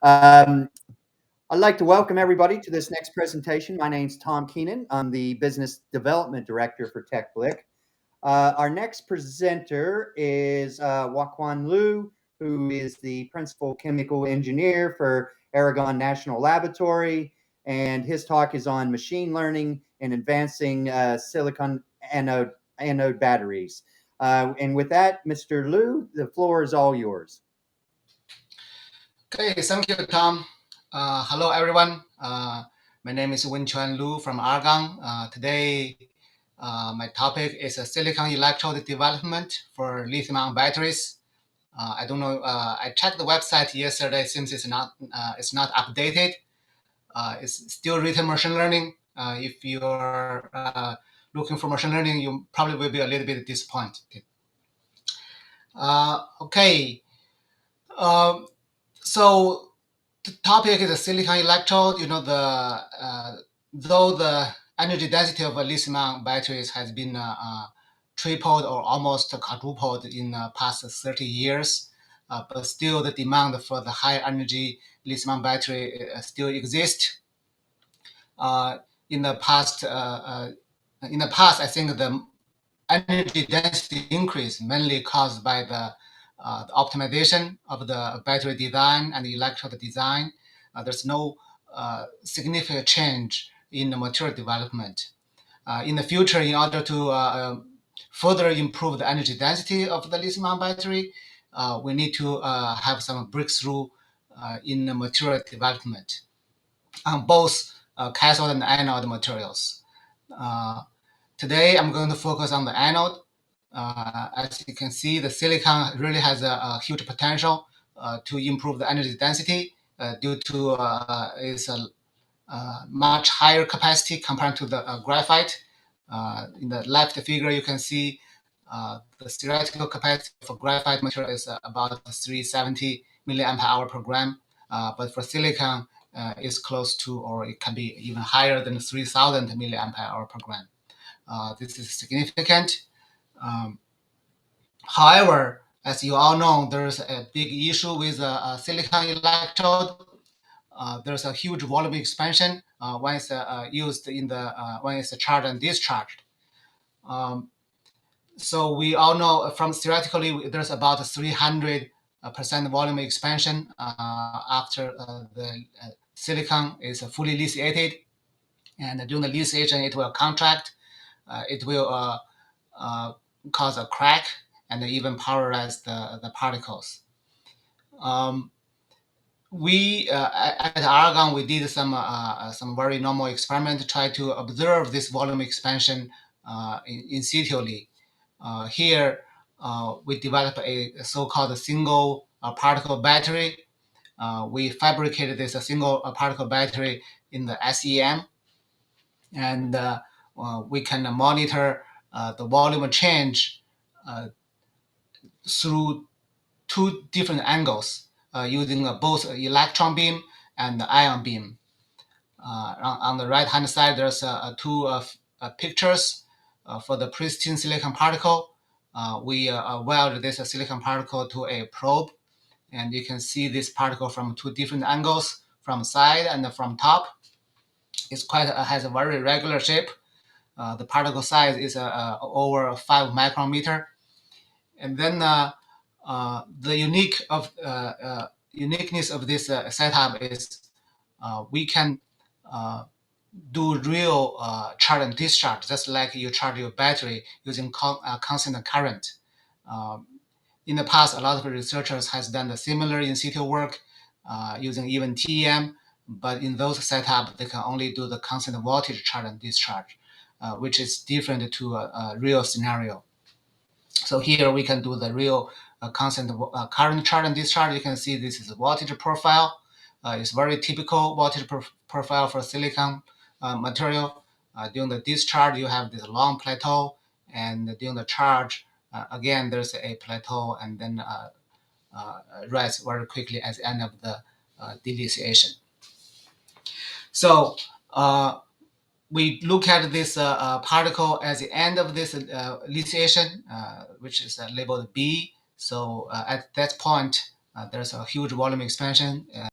Um, I'd like to welcome everybody to this next presentation. My name's Tom Keenan. I'm the Business Development Director for TechBlick. Our next presenter is Wakwan Liu, who is the Principal Chemical Engineer for Argonne National Laboratory, and his talk is on machine learning and advancing silicon anode batteries. And with that, Mr. Liu, the floor is all yours. Okay, thank you, Tom. Hello, everyone. My name is Wenquan Lu from Argonne. Today, my topic is silicon electrode development for lithium-ion batteries. I don't know. I checked the website yesterday. Since it's not updated. It's still written machine learning. If you're looking for machine learning, you probably will be a little bit disappointed. Okay. So the topic is the silicon electrode. Though the energy density of lithium-ion batteries has been tripled or almost quadrupled in the past 30 years, but still the demand for the high energy lithium-ion battery still exists. In the past, I think the energy density increase mainly caused by the optimization of the battery design and the electrode design. There's no significant change in the material development. In the future, in order to further improve the energy density of the lithium-ion battery, we need to have some breakthrough in the material development on both cathode and anode materials. Today, I'm going to focus on the anode. As you can see, the silicon really has a huge potential to improve the energy density due to its much higher capacity compared to the graphite. In the left figure, you can see the theoretical capacity for graphite material is about 370 milliampere hour per gram, but for silicon, it's close to, or it can be even higher than 3,000 milliampere hour per gram. This is significant. However, as you all know, there's a big issue with silicon electrode. There's a huge volume expansion when it's used in the when it's charged and discharged. So we all know from theoretically there's about 300% volume expansion after the silicon is fully lithiated, and during the lithiation it will contract. It will cause a crack and even polarize the particles. We at Argonne we did some very normal experiment to try to observe this volume expansion in situ. Here we developed a so-called single particle battery. We fabricated this single particle battery in the SEM, and we can monitor the volume change through two different angles using both electron beam and ion beam. On the right hand side, there's two pictures for the pristine silicon particle. We weld this silicon particle to a probe, and you can see this particle from two different angles, from side and from top. It's has a very regular shape. The particle size is over 5 micrometer, and then the uniqueness of this setup is we can do real charge and discharge, just like you charge your battery using constant current. In the past, a lot of researchers has done the similar in situ work using even TEM, but in those setups, they can only do the constant voltage charge and discharge, which is different to a real scenario. So here we can do the real constant current charge and discharge. You can see this is a voltage profile. It's very typical voltage profile for silicon material. During the discharge, you have this long plateau, and during the charge, again, there's a plateau, and then rise very quickly at the end of the deliciation. So we look at this particle at the end of this lithiation, which is labeled B. So at that point, there's a huge volume expansion.